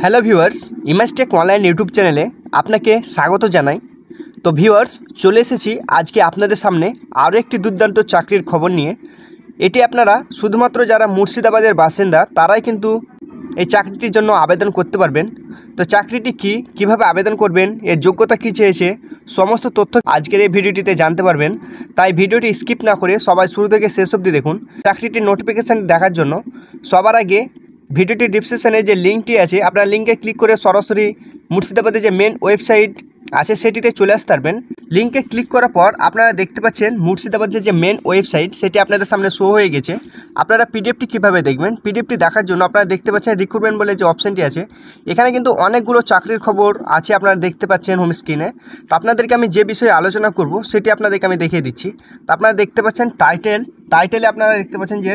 Hello viewers, ইমেজটেক online YouTube চ্যানেলে আপনাকে স্বাগত জানাই। তো ভিউয়ার্স, চলে এসেছি আজকে আপনাদের সামনে আরও একটি দুর্দান্ত চাকরির খবর নিয়ে। এটি আপনারা শুধুমাত্র যারা মুর্শিদাবাদের বাসিন্দা তারাই কিন্তু এই চাকরিটির জন্য আবেদন করতে পারবেন। তো চাকরিটি কিভাবে আবেদন করবেন, এর যোগ্যতা কী চেয়েছে, সমস্ত তথ্য আজকের এই ভিডিওটিতে জানতে পারবেন। তাই ভিডিওটি স্কিপ না করে সবাই শুরু থেকে শেষ অবধি দেখুন। চাকরিটির নোটিফিকেশান দেখার জন্য সবার আগে ভিডিওটির ডিসক্রিপশনে যে লিঙ্কটি আছে আপনারা লিঙ্কে ক্লিক করে সরাসরি মুর্শিদাবাদের যে মেন ওয়েবসাইট আছে সেটিতে চলে আসতে পারবেন। লিঙ্কে ক্লিক করার পর আপনারা দেখতে পাচ্ছেন মুর্শিদাবাদের যে মেন ওয়েবসাইট সেটি আপনাদের সামনে শো হয়ে গেছে। আপনারা পিডিএফটি কীভাবে দেখবেন, পিডিএফটি দেখার জন্য আপনারা দেখতে পাচ্ছেন রিক্রুটমেন্ট বলে যে অপশানটি আছে, এখানে কিন্তু অনেকগুলো চাকরির খবর আছে আপনারা দেখতে পাচ্ছেন হোম স্ক্রিনে। তো আপনাদেরকে আমি যে বিষয়ে আলোচনা করব সেটি আপনাদেরকে আমি দেখিয়ে দিচ্ছি। তো আপনারা দেখতে পাচ্ছেন টাইটেলে আপনারা দেখতে পাচ্ছেন যে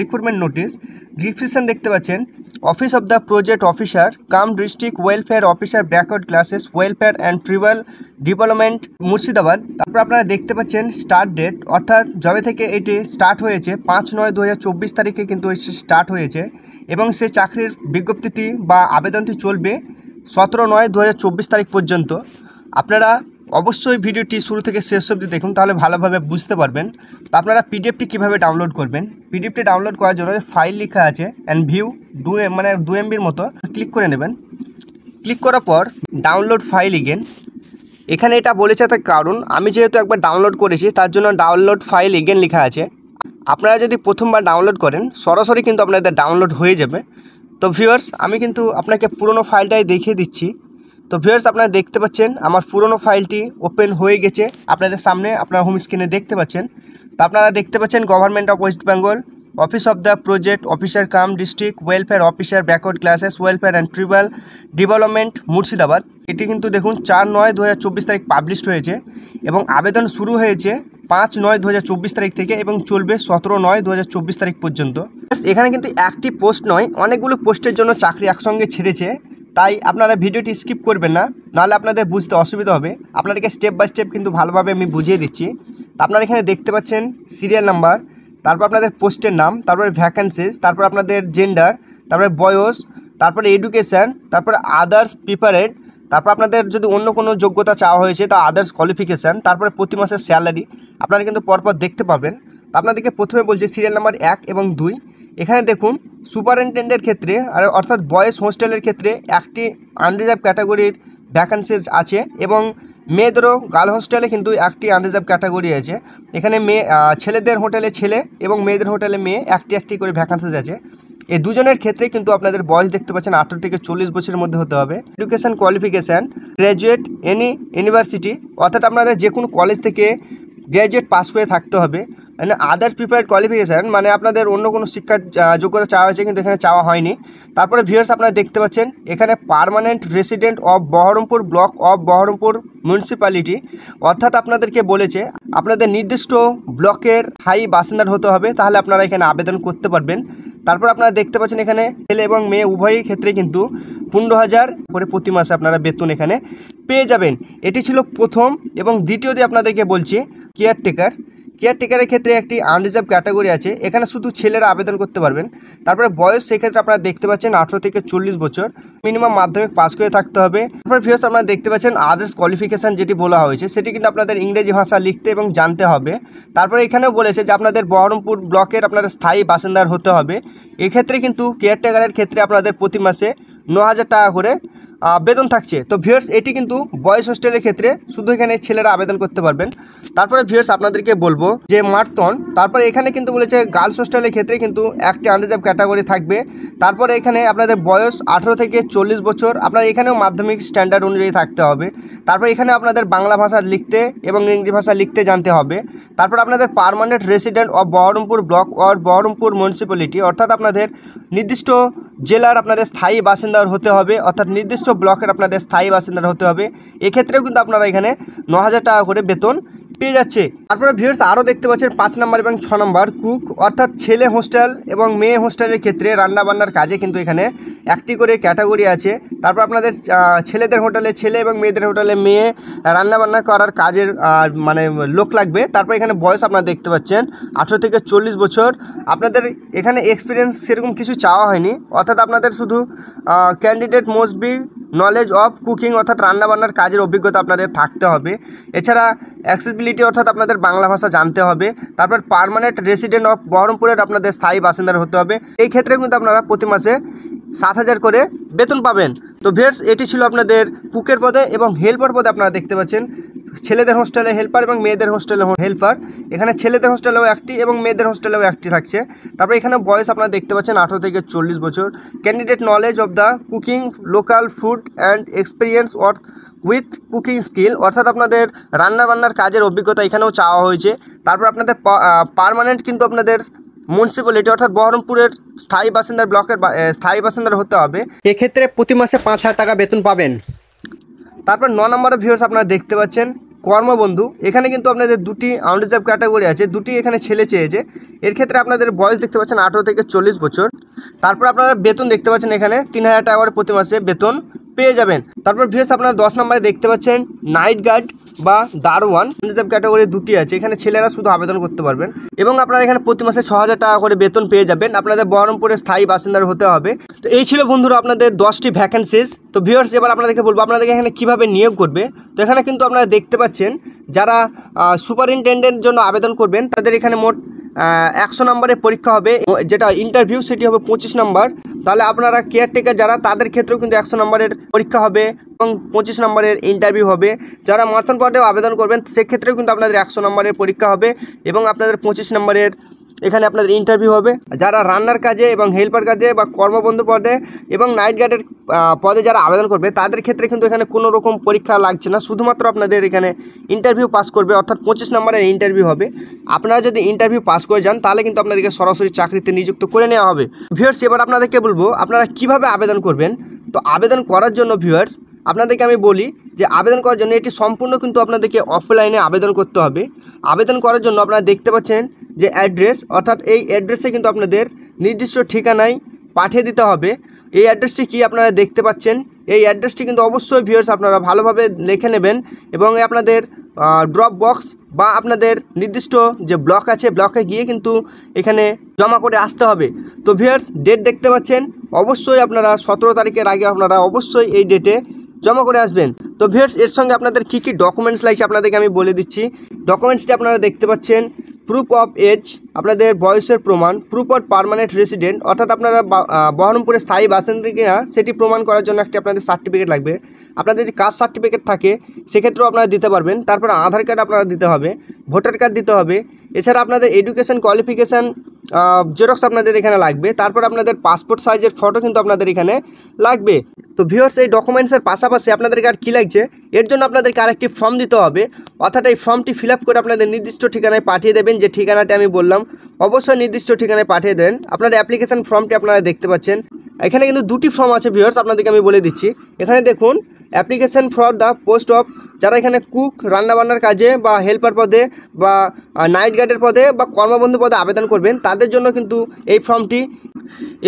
রিক্রুটমেন্ট নোটিশ। ডিসক্রিপশন দেখতে পাচ্ছেন office of the project officer come district welfare officer backward classes welfare and tribal development Murshidabad. তারপর আপনারা দেখতে পাচ্ছেন স্টার্ট ডেট, অর্থাৎ যবে থেকে এটি স্টার্ট হয়েছে 5/9/2024 তারিখে কিন্তু স্টার্ট হয়েছে এবং সেই চাকরির বিজ্ঞপ্তিটি বা আবেদনটি চলবে 17/9/2024 তারিখ পর্যন্ত। আপনারা অবশ্যই ভিডিওটি শুরু থেকে শেষ অবধি দেখুন, তাহলে ভালোভাবে বুঝতে পারবেন। তো আপনারা পিডিএফটি কীভাবে ডাউনলোড করবেন, পিডিএফটি ডাউনলোড করার জন্য ফাইল লেখা আছে অ্যান্ড ভিউ 2 MBর মতো ক্লিক করে নেবেন। ক্লিক করার পর ডাউনলোড ফাইল এগেন, এখানে এটা বলেছে তার কারণ আমি যেহেতু একবার ডাউনলোড করেছি তার জন্য ডাউনলোড ফাইল এগেন লেখা আছে। আপনারা যদি প্রথমবার ডাউনলোড করেন সরাসরি কিন্তু আপনাদের ডাউনলোড হয়ে যাবে। তো ভিউয়ার্স, আমি কিন্তু আপনাকে পুরনো ফাইলটাই দেখিয়ে দিচ্ছি। তো ভিউয়ার্স, আপনারা দেখতে পাচ্ছেন আমার পুরনো ফাইলটি ওপেন হয়ে গেছে আপনাদের সামনে, আপনারা হোম স্ক্রিনে দেখতে পাচ্ছেন। তো আপনারা দেখতে পাচ্ছেন government of West Bengal office of the project officer come district welfare officer backward classes welfare and tribal development Murshidabad. এটি কিন্তু দেখুন 4/9/2024 তারিখ পাবলিশড হয়েছে এবং আবেদন শুরু হয়েছে 5/9/2024 তারিখ থেকে এবং চলবে 17/9/2024 তারিখ পর্যন্ত। এখানে কিন্তু একটি পোস্ট নয়, অনেকগুলো পোস্টের জন্য চাকরি একসঙ্গে ছেড়েছে। তাই আপনারা ভিডিওটি স্কিপ করবেন না, নাহলে আপনাদের বুঝতে অসুবিধা হবে। আপনাদেরকে স্টেপ বাই স্টেপ কিন্তু ভালোভাবে আমি বুঝিয়ে দিচ্ছি। তো আপনারা এখানে দেখতে পাচ্ছেন সিরিয়াল নাম্বার, তারপর আপনাদের পোস্টের নাম, তারপরে ভ্যাকেন্সিজ, তারপর আপনাদের জেন্ডার, তারপরে বয়স, তারপরে এডুকেশান, তারপরে আদার্স প্রিপারেড, তারপর আপনাদের যদি অন্য কোনো যোগ্যতা চাওয়া হয়েছে তা আদার্স কোয়ালিফিকেশান, তারপরে প্রতি মাসের স্যালারি আপনারা কিন্তু পরপর দেখতে পাবেন। তো আপনাদেরকে প্রথমে বলছি সিরিয়াল নাম্বার 1 এবং 2। এখানে দেখুন সুপারিনটেন্ডেন্টের ক্ষেত্রে অর্থাৎ বয়েজ হোস্টেলের ক্ষেত্রে একটি আনরিজার্ভ ক্যাটাগরির ভ্যাকেন্সিজ আছে এবং মেয়েদেরও গার্ল হোস্টেলে কিন্তু একটি আনরিজার্ভ ক্যাটাগরি আছে। এখানে ছেলেদের হোটেলে ছেলে এবং মেয়েদের হোটেলে মেয়ে একটি করে ভ্যাকেন্সিজ আছে। এই দুজনের ক্ষেত্রে কিন্তু আপনাদের বয়স দেখতে পাচ্ছেন 18 থেকে 40 বছরের মধ্যে হতে হবে। Education qualification graduate any university, অর্থাৎ আপনাদের যে কোনো কলেজ থেকে গ্র্যাজুয়েট পাস করে থাকতে হবে। মানে আদার্স প্রিপারেড কোয়ালিফিকেশান মানে আপনাদের অন্য কোনো শিক্ষার যোগ্যতা চাওয়া হয়েছে কিন্তু এখানে চাওয়া হয়নি। তারপরে ভিউয়ার্স, আপনারা দেখতে পাচ্ছেন এখানে permanent resident of Baharampur block of Baharampur municipality, অর্থাৎ আপনাদেরকে বলেছে আপনাদের নির্দিষ্ট ব্লকের স্থায়ী বাসিন্দার হতে হবে, তাহলে আপনারা এখানে আবেদন করতে পারবেন। তারপর আপনারা দেখতে পাচ্ছেন এখানে ছেলে এবং মেয়ে উভয়ের ক্ষেত্রে কিন্তু 15,000 করে প্রতি মাসে আপনারা বেতন এখানে পেয়ে যাবেন। এটি ছিল প্রথম। এবং দ্বিতীয়তে আপনাদেরকে বলছি কেয়ারটেকারের ক্ষেত্রে একটি আনরিজার্ভ ক্যাটাগরি আছে, এখানে শুধু ছেলেরা আবেদন করতে পারবেন। তারপরে বয়স সেক্ষেত্রে আপনারা দেখতে পাচ্ছেন 18 থেকে 40 বছর, মিনিমাম মাধ্যমিক পাস করে থাকতে হবে। তারপর ভিউয়ার্স, আপনারা দেখতে পাচ্ছেন আদার্স কোয়ালিফিকেশান যেটি বলা হয়েছে সেটি কিন্তু আপনাদের ইংরেজি ভাষা লিখতে এবং জানতে হবে। তারপরে এখানেও বলেছে যে আপনাদের বহরমপুর ব্লকের আপনাদের স্থায়ী বাসিন্দার হতে হবে। এক্ষেত্রে কিন্তু কেয়ারটেকারের ক্ষেত্রে আপনাদের প্রতি মাসে 9,000 টাকা করে বেতন থাকছে। তো ভিউয়ার্স, এটি কিন্তু বয়েজ হোস্টেলের ক্ষেত্রে শুধু এখানে ছেলেরা আবেদন করতে পারবেন। তারপরে ভিউয়ার্স, আপনাদেরকে বলবো যে মার্তন, তারপরে এখানে কিন্তু বলেছে গার্লস হোস্টেলের ক্ষেত্রে কিন্তু একটি আনরিজার্ভ ক্যাটাগরি থাকবে। তারপরে এখানে আপনাদের বয়স 18 থেকে 40 বছর, আপনার এখানেও মাধ্যমিক স্ট্যান্ডার্ড অনুযায়ী থাকতে হবে। তারপর এখানে আপনাদের বাংলা ভাষা লিখতে এবং ইংরেজি ভাষা লিখতে জানতে হবে। তারপর আপনাদের permanent resident of Baharampur block or Baharampur municipality, অর্থাৎ আপনাদের নির্দিষ্ট জেলার আপনাদের স্থায়ী বাসিন্দার হতে হবে, অর্থাৎ নির্দিষ্ট ব্লকের আপনাদের স্থায়ী বাসিন্দার হতে হবে। এক্ষেত্রেও কিন্তু আপনারা এখানে 9,000 টাকা করে বেতন পেয়ে যাচ্ছে। তারপরে ভিউয়ার্স আরও দেখতে পাচ্ছেন 5 নম্বর এবং 6 নম্বর কুক, অর্থাৎ ছেলে হোস্টেল এবং মেয়ে হোস্টেলের ক্ষেত্রে রান্নাবান্নার কাজে কিন্তু এখানে একটি করে ক্যাটাগরি আছে। তারপর আপনাদের ছেলেদের হোটেলে ছেলে এবং মেয়েদের হোটেলে মেয়ে রান্নাবান্না করার কাজের মানে লোক লাগবে। তারপর এখানে বয়স আপনারা দেখতে পাচ্ছেন 18 থেকে 40 বছর। আপনাদের এখানে এক্সপিরিয়েন্স সেরকম কিছু চাওয়া হয়নি, অর্থাৎ আপনাদের শুধু candidate most be knowledge of cooking, অর্থাৎ রান্নাবান্নার কাজের অভিজ্ঞতা আপনাদের থাকতে হবে। এছাড়া অ্যাক্সেসিবিলিটি, অর্থাৎ আপনাদের বাংলা ভাষা জানতে হবে। তারপর পার্মানেন্ট রেসিডেন্ট অফ বহরমপুরের আপনাদের স্থায়ী বাসিন্দার হতে হবে। এই ক্ষেত্রে কিন্তু আপনারা প্রতি মাসে 7,000 করে বেতন পাবেন। তো ভিউয়ার্স এটি ছিল আপনাদের কুকের পদে এবং হেল্পার পদে। আপনারা দেখতে পাচ্ছেন ছেলেদের হোস্টেলে হেল্পার এবং মেয়েদের হোস্টেলে হেল্পার। এখানে ছেলেদের হোস্টেলেও একটি এবং মেয়েদের হোস্টেলেও একটি থাকছে। তারপর এখানে বয়স আপনারা দেখতে পাচ্ছেন 18 থেকে 40 বছর। Candidate knowledge of the cooking local food and experience with cooking skill, অর্থাৎ আপনাদের রান্নাবান্নার কাজের অভিজ্ঞতা এখানেও চাওয়া হয়েছে। তারপর আপনাদের পার্মানেন্ট কিন্তু আপনাদের মিউনিসিপ্যালিটি, অর্থাৎ বহরমপুরের স্থায়ী বাসিন্দার ব্লকের স্থায়ী বাসিন্দার হতে হবে। এক্ষেত্রে প্রতি মাসে 5,000 টাকা বেতন পাবেন। তারপর 9 নম্বরের ভিউয়ার্স আপনারা দেখতে পাচ্ছেন কর্মবন্ধু। এখানে কিন্তু আপনাদের দুটি আনরিজার্ভ ক্যাটাগরি আছে, দুটি এখানে ছেলে চেয়েছে। এর ক্ষেত্রে আপনাদের বয়স দেখতে পাচ্ছেন 18 থেকে 40 বছর। তারপর আপনারা বেতন দেখতে পাচ্ছেন এখানে 3,000 টাকা করে প্রতি মাসে বেতন পেয়ে যাবেন। তারপর ভিউয়ার্স আপনারা 10 নম্বরে দেখতে পাচ্ছেন নাইট গার্ড বা দারোয়ান। রিজার্ভ ক্যাটাগরি দুটি আছে, এখানে ছেলেরা শুধু আবেদন করতে পারবেন এবং আপনারা এখানে প্রতি মাসে 6,000 টাকা করে বেতন পেয়ে যাবেন। আপনাদের বহরমপুরের স্থায়ী বাসিন্দার হতে হবে। তো এই ছিল বন্ধুরা আপনাদের 10টি ভ্যাকেন্সিজ। তো ভিউয়ার্স এবার আপনাদেরকে বলবো আপনাদেরকে এখানে কীভাবে নিয়োগ করবে। তো এখানে কিন্তু আপনারা দেখতে পাচ্ছেন যারা সুপারিনটেন্ডেন্টের জন্য আবেদন করবেন তাদের এখানে মোট 100 নম্বরের পরীক্ষা হবে, যেটা ইন্টারভিউ সেটি হবে 25 নম্বর। তাহলে আপনারা কেয়ারটেকার যারা তাদের ক্ষেত্রেও কিন্তু 100 নম্বরের পরীক্ষা হবে এবং 25 নম্বরের ইন্টারভিউ হবে। যারা মার্তন পদেও আবেদন করবেন সেক্ষেত্রেও কিন্তু আপনাদের 100 নম্বরের পরীক্ষা হবে এবং আপনাদের 25 নম্বরের এখানে আপনাদের ইন্টারভিউ হবে। যারা রান্নার কাজে এবং হেল্পার কাজে বা কর্মবন্ধু পদে এবং নাইট গার্ডের পদে যারা আবেদন করবে তাদের ক্ষেত্রে কিন্তু এখানে কোনো রকম পরীক্ষা লাগছে না, শুধুমাত্র আপনাদের এখানে ইন্টারভিউ পাস করবে, অর্থাৎ 25 নম্বরের ইন্টারভিউ হবে। আপনারা যদি ইন্টারভিউ পাস করে যান তাহলে কিন্তু আপনাদেরকে সরাসরি চাকরিতে নিযুক্ত করে নেওয়া হবে। ভিউয়ার্স এবার আপনাদেরকে বলবো আপনারা কিভাবে আবেদন করবেন। তো আবেদন করার জন্য ভিউয়ার্স আপনাদেরকে আমি বলি যে আবেদন করার জন্য এটি সম্পূর্ণ কিন্তু আপনাদেরকে অফলাইনে আবেদন করতে হবে। আবেদন করার জন্য আপনারা দেখতে পাচ্ছেন যে অ্যাড্রেস, অর্থাৎ এই অ্যাড্রেসে কিন্তু আপনাদের নির্দিষ্ট ঠিকানায় পাঠিয়ে দিতে হবে। এই অ্যাড্রেসটি কি আপনারা দেখতে পাচ্ছেন, এই অ্যাড্রেসটি কিন্তু অবশ্যই ভিউয়ার্স আপনারা ভালোভাবে লিখে নেবেন এবং আপনাদের ড্রপ বক্স বা আপনাদের নির্দিষ্ট যে ব্লক আছে ব্লকে গিয়ে কিন্তু এখানে জমা করে আসতে হবে। তো ভিউয়ার্স ডেট দেখতে পাচ্ছেন, অবশ্যই আপনারা 17 তারিখের আগে আপনারা অবশ্যই এই ডেটে জমা করে আসবেন। তো ভিউয়ার্স এর সঙ্গে আপনাদের কী কী ডকুমেন্টস লাগছে আপনাদেরকে আমি বলে দিচ্ছি। ডকুমেন্টসটি আপনারা দেখতে পাচ্ছেন প্রুফ অফ এজ, আপনাদের বয়সের প্রমাণ, প্রুফ অফ পার্মানেন্ট রেসিডেন্ট, অর্থাৎ আপনারা বহরমপুরে স্থায়ী বাসিন্দা কিনা সেটি প্রমাণ করার জন্য একটি আপনাদের সার্টিফিকেট লাগবে। আপনাদের যদি কাস্ট সার্টিফিকেট থাকে সেক্ষেত্রেও আপনারা দিতে পারবেন। তারপর আধার কার্ড আপনারা দিতে হবে, ভোটার কার্ড দিতে হবে। এছাড়া আপনাদের এডুকেশন কোয়ালিফিকেশান জেরক্স আপনাদের এখানে লাগবে। তারপর আপনাদের পাসপোর্ট সাইজের ফটো কিন্তু আপনাদের এখানে লাগবে। তো ভিউয়ার্স এই ডকুমেন্টসের পাশাপাশি আপনাদেরকে আর কী লাগছে, এর জন্য আপনাদেরকে আরেকটি ফর্ম দিতে হবে, অর্থাৎ এই ফর্মটি ফিল আপ করে আপনাদের নির্দিষ্ট ঠিকানায় পাঠিয়ে দেবেন। যে ঠিকানাটি আমি বললাম অবশ্যই নির্দিষ্ট ঠিকানায় পাঠিয়ে দেন। আপনাদের অ্যাপ্লিকেশান ফর্মটি আপনারা দেখতে পাচ্ছেন। এখানে কিন্তু দুটি ফর্ম আছে ভিউয়ার্স, আপনাদেরকে আমি বলে দিচ্ছি। এখানে দেখুন application for the post of, যারা এখানে কুক রান্নাবান্নার কাজে বা হেল্পার পদে বা নাইট গার্ডের পদে বা কর্মবন্ধু পদে আবেদন করবেন তাদের জন্য কিন্তু এই ফর্মটি,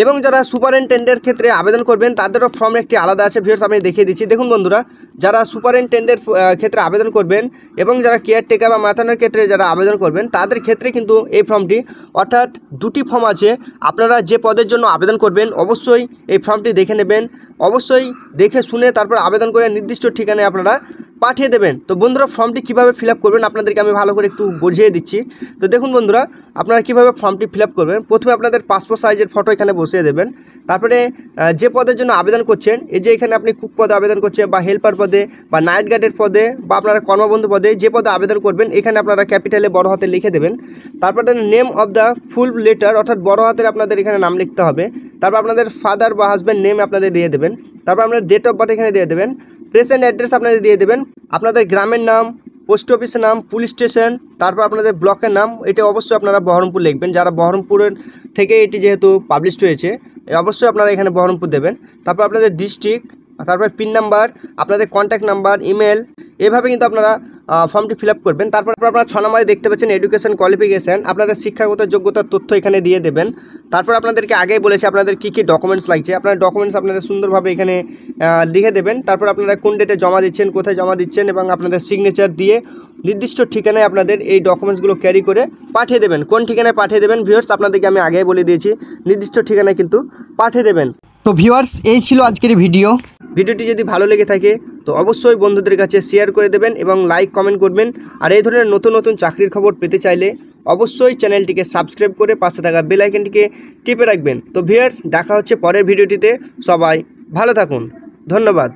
এবং যারা সুপারিনটেন্ডেন্টের ক্ষেত্রে আবেদন করবেন তাদেরও ফর্ম একটি আলাদা আছে। ভিউয়ার্স আমি দেখিয়ে দিচ্ছি, দেখুন বন্ধুরা, যারা সুপারিনটেন্ডেন্টের ক্ষেত্রে আবেদন করবেন এবং যারা কেয়ারটেকার বা মাতানোর ক্ষেত্রে যারা আবেদন করবেন তাদের ক্ষেত্রে কিন্তু এই ফর্মটি, অর্থাৎ দুটি ফর্ম আছে। আপনারা যে পদের জন্য আবেদন করবেন অবশ্যই এই ফর্মটি দেখে নেবেন, অবশ্যই দেখে শুনে তারপর আবেদন করে নির্দিষ্ট ঠিকানায় আপনারা পাঠিয়ে দেবেন। তো বন্ধুরা ফর্মটি কীভাবে ফিল আপ করবেন আপনাদেরকে আমি ভালো করে একটু বুঝিয়ে দিচ্ছি। তো দেখুন বন্ধুরা, আপনারা কীভাবে ফর্মটি ফিল আপ করবেন। প্রথমে আপনাদের পাসপোর্ট সাইজের ফটো এখানে বসিয়ে দেবেন। তারপরে যে পদের জন্য আবেদন করছেন, এই যে এখানে আপনি কুক পদে আবেদন করছেন বা হেল্পার পদে বা নাইট গার্ডের পদে বা আপনারা কর্মবন্ধু পদে যে পদে আবেদন করবেন এখানে আপনারা ক্যাপিটালে বড় হাতে লিখে দেবেন। তারপরে name of the full letter, অর্থাৎ বড় হাতের আপনাদের এখানে নাম লিখতে হবে। তারপর আপনাদের ফাদার বা হাজব্যান্ড নেম আপনাদের দিয়ে দেবেন। তারপর আপনাদের ডেট অফ বার্থ এখানে দিয়ে দেবেন। প্রেজেন্ট অ্যাড্রেস আপনাদের দিয়ে দেবেন, আপনাদের গ্রামের নাম, পোস্ট অফিসের নাম, পুলিশ স্টেশন, তারপর আপনাদের ব্লকের নাম। এটা অবশ্যই আপনারা বহরমপুর লিখবেন, যারা বহরমপুরের থেকে এটি যেহেতু পাবলিশড হয়েছে অবশ্যই আপনারা এখানে বহরমপুর দেবেন। তারপর আপনাদের ডিস্ট্রিক্ট, তারপর পিন নাম্বার, আপনাদের কন্ট্যাক্ট নাম্বার, ইমেল, এভাবে কিন্তু আপনারা ফর্মটি ফিল আপ করবেন। তারপর আপনারা 6 নম্বরে দেখতে পাচ্ছেন এডুকেশন কোয়ালিফিকেশান, আপনাদের শিক্ষাগত যোগ্যতার তথ্য এখানে দিয়ে দেবেন। তারপর আপনাদেরকে আগেই বলেছি আপনাদের কী কী ডকুমেন্টস লাগছে, আপনার ডকুমেন্টস আপনাদের সুন্দরভাবে এখানে লিখে দেবেন। তারপর আপনারা কোন ডেটে জমা দিচ্ছেন, কোথায় জমা দিচ্ছেন এবং আপনাদের সিগনেচার দিয়ে নির্দিষ্ট ঠিকানায় আপনাদের এই ডকুমেন্টসগুলো ক্যারি করে পাঠিয়ে দেবেন। কোন ঠিকানায় পাঠিয়ে দেবেন ভিউয়ার্স আপনাদেরকে আমি আগেই বলে দিয়েছি, নির্দিষ্ট ঠিকানায় কিন্তু পাঠিয়ে দেবেন। তো ভিউয়ার্স এই ছিল আজকের ভিডিওটি যদি ভালো লেগে থাকে তো অবশ্যই বন্ধুদের কাছে শেয়ার করে দেবেন এবং লাইক কমেন্ট করবেন। আর এই ধরনের নতুন নতুন চাকরির খবর পেতে চাইলে অবশ্যই চ্যানেলটিকে সাবস্ক্রাইব করে পাশে থাকা বেল আইকনটিকে টিপে রাখবেন। তো ভিউয়ার্স দেখা হচ্ছে পরের ভিডিওটিতে, সবাই ভালো থাকুন, ধন্যবাদ।